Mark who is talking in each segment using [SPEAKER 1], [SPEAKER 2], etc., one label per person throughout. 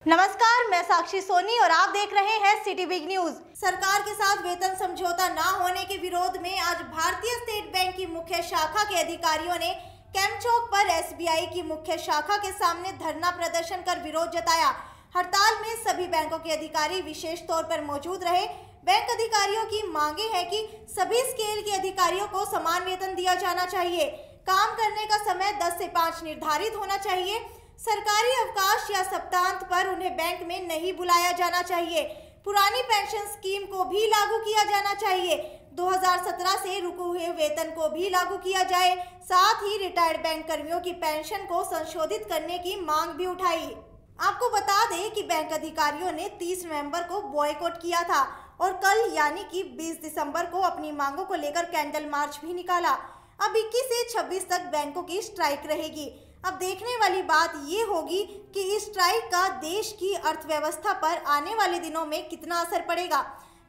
[SPEAKER 1] नमस्कार, मैं साक्षी सोनी और आप देख रहे हैं सिटी बिग न्यूज। सरकार के साथ वेतन समझौता न होने के विरोध में आज भारतीय स्टेट बैंक की मुख्य शाखा के अधिकारियों ने कैंप चौक पर एसबीआई की मुख्य शाखा के सामने धरना प्रदर्शन कर विरोध जताया। हड़ताल में सभी बैंकों के अधिकारी विशेष तौर पर मौजूद रहे। बैंक अधिकारियों की मांगे हैं कि सभी स्केल के अधिकारियों को समान वेतन दिया जाना चाहिए। काम करने का समय 10 से 5 निर्धारित होना चाहिए। सरकारी अवकाश या सप्तांत पर उन्हें बैंक में नहीं बुलाया जाना चाहिए। पुरानी पेंशन स्कीम को भी लागू किया जाना चाहिए। 2017 से रुके हुए वेतन को भी लागू किया जाए। साथ ही रिटायर्ड बैंक कर्मियों की पेंशन को संशोधित करने की मांग भी उठाई। आपको बता दें कि बैंक अधिकारियों ने 30 नवंबर को बॉयकॉट किया था और कल यानी कि 20 दिसंबर को अपनी मांगों को लेकर कैंडल मार्च भी निकाला। अब 21 से 26 तक बैंकों की स्ट्राइक रहेगी। अब देखने वाली बात ये होगी कि इस स्ट्राइक का देश की अर्थव्यवस्था पर आने वाले दिनों में कितना असर पड़ेगा।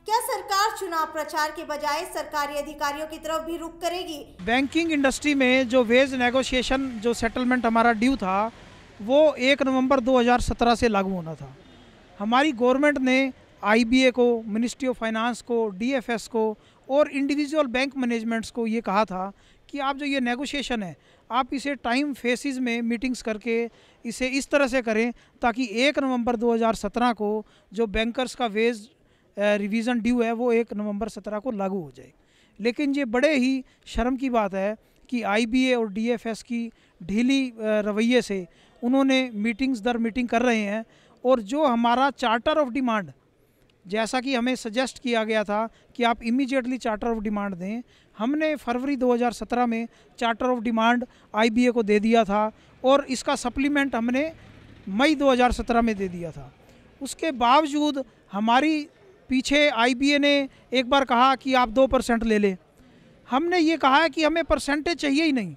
[SPEAKER 1] क्या सरकार चुनाव प्रचार के बजाय सरकारी अधिकारियों की तरफ भी रुख करेगी?
[SPEAKER 2] बैंकिंग इंडस्ट्री में जो वेज नेगोशिएशन जो सेटलमेंट हमारा ड्यू था वो 1 नवंबर 2017 से लागू होना था। हमारी गवर्नमेंट ने आईबीए को, मिनिस्ट्री ऑफ फाइनेंस को, डीएफएस को और इंडिविजुअल बैंक मैनेजमेंट्स को ये कहा था कि आप जो ये नेगोशिएशन है आप इसे टाइम फेसिस में मीटिंग्स करके इसे इस तरह से करें ताकि 1 नवंबर 2017 को जो बैंकर्स का वेज रिवीजन ड्यू है वो 1 नवंबर 17 को लागू हो जाए। लेकिन ये बड़े ही शर्म की बात है कि आईबीए और डीएफएस की ढीली रवैये से उन्होंने मीटिंग्स दर मीटिंग कर रहे हैं और जो हमारा चार्टर ऑफ डिमांड, जैसा कि हमें सजेस्ट किया गया था कि आप इमीडिएटली चार्टर ऑफ डिमांड दें, हमने फरवरी 2017 में चार्टर ऑफ डिमांड आईबीए को दे दिया था और इसका सप्लीमेंट हमने मई 2017 में दे दिया था। उसके बावजूद हमारी पीछे आईबीए ने एक बार कहा कि आप 2% ले लें। हमने ये कहा है कि हमें परसेंटेज चाहिए ही नहीं,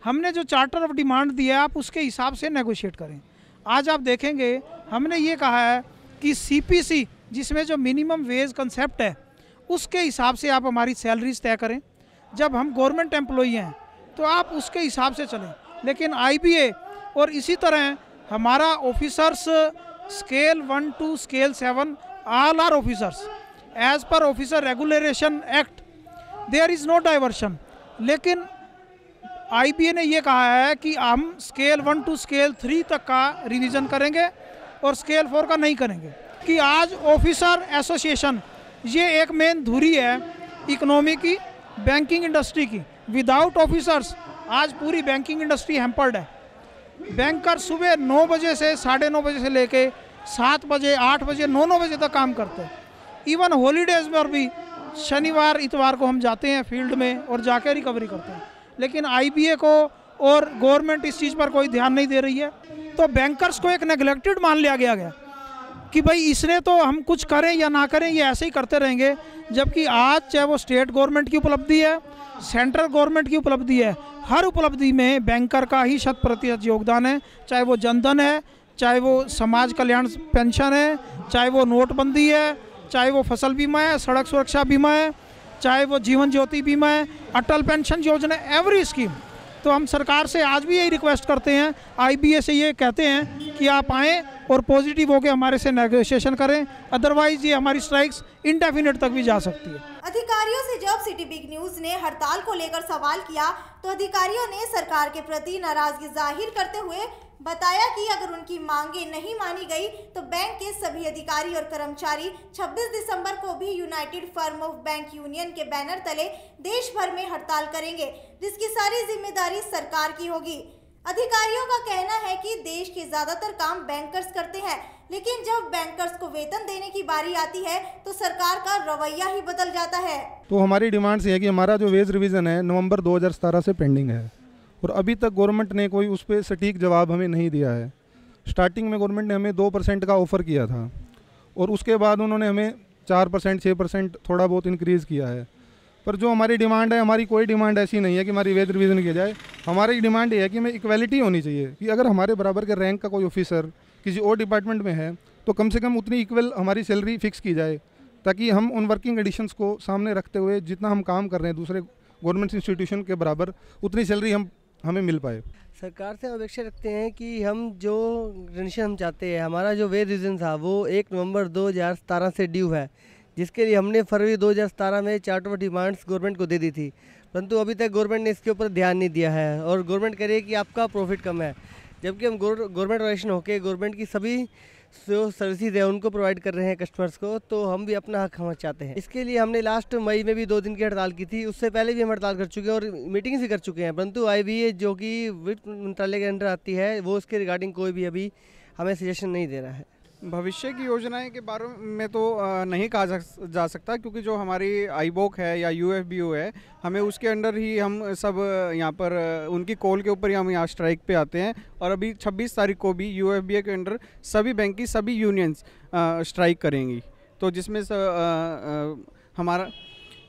[SPEAKER 2] हमने जो चार्टर ऑफ डिमांड दिया है आप उसके हिसाब से नेगोशिएट करें। आज आप देखेंगे हमने ये कहा है कि सीपीसी जिसमें जो मिनिमम वेज कंसेप्ट है उसके हिसाब से आप हमारी सैलरीज तय करें। जब हम गवर्नमेंट एम्प्लॉई हैं तो आप उसके हिसाब से चलें। लेकिन आईबीए और इसी तरह हमारा officers scale 1 to scale 7 all are officers as per officer regulation act, there is no diversion. लेकिन आईबीए ने ये कहा है कि हम स्केल 1 to स्केल 3 तक का रिवीजन करेंगे और स्केल 4 का नहीं करेंगे। कि आज ऑफिसर एसोसिएशन ये एक मेन धुरी है इकोनॉमी की, बैंकिंग इंडस्ट्री की। विदाउट ऑफिसर्स आज पूरी बैंकिंग इंडस्ट्री हैम्पर्ड है। बैंकर सुबह 9 बजे से 9:30 बजे से लेके 7 बजे, 8 बजे, 9 बजे तक काम करते हैं। इवन हॉलीडेज पर भी शनिवार इतवार को हम जाते हैं फील्ड में और जाके रिकवरी करते हैं। लेकिन आईबीए को और गवर्नमेंट इस चीज़ पर कोई ध्यान नहीं दे रही है। तो बैंकर्स को एक नेग्लेक्टेड मान लिया गया कि भाई इसने तो हम कुछ करें या ना करें ये ऐसे ही करते रहेंगे। जबकि आज चाहे वो स्टेट गवर्नमेंट की उपलब्धि है, सेंट्रल गवर्नमेंट की उपलब्धि है, हर उपलब्धि में बैंकर का ही 100% योगदान है। चाहे वो जनधन है, चाहे वो समाज कल्याण पेंशन है, चाहे वो नोटबंदी है, चाहे वो फसल बीमा है, सड़क सुरक्षा बीमा है, चाहे वो जीवन ज्योति बीमा है, अटल पेंशन योजना, एवरी स्कीम। तो हम सरकार से आज भी यही रिक्वेस्ट करते हैं, आईबीए से ये कहते हैं कि आप आएँ और पॉजिटिव होकर हमारे से नेगोशिएशन करें, अदरवाइज ये हमारी स्ट्राइक्स इंडेफिनिट तक भी जा सकती है।
[SPEAKER 1] अधिकारियों से जब सिटी बिग न्यूज ने हड़ताल को लेकर सवाल किया तो अधिकारियों ने सरकार के प्रति नाराजगी जाहिर करते हुए बताया कि अगर उनकी मांगे नहीं मानी गई तो बैंक के सभी अधिकारी और कर्मचारी 26 दिसंबर को भी United firm of bank union के बैनर तले देश भर में हड़ताल करेंगे, जिसकी सारी जिम्मेदारी सरकार की होगी। अधिकारियों का कहना है कि देश के ज्यादातर काम बैंकर्स करते हैं, लेकिन जब बैंकर्स को वेतन देने की बारी आती है तो सरकार का रवैया ही बदल जाता है।
[SPEAKER 3] तो हमारी डिमांड है कि हमारा जो वेज रिवीजन है नवंबर 2017 से पेंडिंग है और अभी तक गवर्नमेंट ने कोई उस पर सटीक जवाब हमें नहीं दिया है। स्टार्टिंग में गवर्नमेंट ने हमें 2% का ऑफ़र किया था और उसके बाद उन्होंने हमें 4%, 6% थोड़ा बहुत इंक्रीज़ किया है। पर जो हमारी डिमांड है, हमारी कोई डिमांड ऐसी नहीं है कि हमारी वेज रिवीजन किया जाए। हमारी डिमांड ये है कि हमें इक्वलिटी होनी चाहिए कि अगर हमारे बराबर के रैंक का कोई ऑफिसर किसी और डिपार्टमेंट में है तो कम से कम उतनी इक्वल हमारी सैलरी फिक्स की जाए, ताकि हम उन वर्किंग कंडीशंस को सामने रखते हुए जितना हम काम कर रहे हैं दूसरे गवर्नमेंट इंस्टीट्यूशन के बराबर उतनी सैलरी हम हमें मिल पाए।
[SPEAKER 4] सरकार से हम अपेक्षा रखते हैं कि हम जो रेनिशन हम चाहते हैं, हमारा जो वेज रिविजन था वो 1 नवंबर 2017 से ड्यू है, जिसके लिए हमने फरवरी 2017 में चार्टर ऑफ डिमांड्स गवर्नमेंट को दे दी थी, परंतु अभी तक गवर्नमेंट ने इसके ऊपर ध्यान नहीं दिया है और गवर्नमेंट कह रही है कि आपका प्रॉफिट कम है, जबकि हम गवर्नमेंट ऑर्गेनाइजेशन होकर गवर्नमेंट की सभी जो सर्विसेज है उनको प्रोवाइड कर रहे हैं कस्टमर्स को, तो हम भी अपना हक हम चाहते हैं। इसके लिए हमने लास्ट मई में भी 2 दिन की हड़ताल की थी, उससे पहले भी हम हड़ताल कर चुके हैं और मीटिंग्स भी कर चुके हैं, परंतु IBA जो कि वित्त मंत्रालय के अंडर आती है वो उसके रिगार्डिंग कोई भी अभी हमें सजेशन नहीं दे रहा है।
[SPEAKER 5] भविष्य की योजनाएं के बारे में तो नहीं कहा जा सकता, क्योंकि जो हमारी IBOC है या UFBO है, हमें उसके अंडर ही हम सब यहाँ पर उनकी कॉल के ऊपर ही हम यहाँ स्ट्राइक पे आते हैं। और अभी 26 तारीख को भी UFBA के अंडर सभी बैंक की सभी यूनियंस स्ट्राइक करेंगी, तो जिसमें हमारा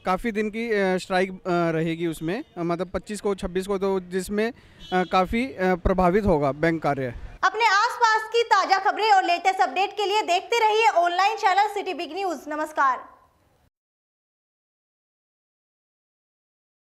[SPEAKER 5] काफ़ी दिन की स्ट्राइक रहेगी उसमें, मतलब 25 को 26 को, तो जिसमें काफ़ी प्रभावित होगा बैंक कार्य।
[SPEAKER 1] अपने आसपास की ताजा खबरें और लेटेस्ट अपडेट के लिए देखते रहिए online channel city big news. नमस्कार।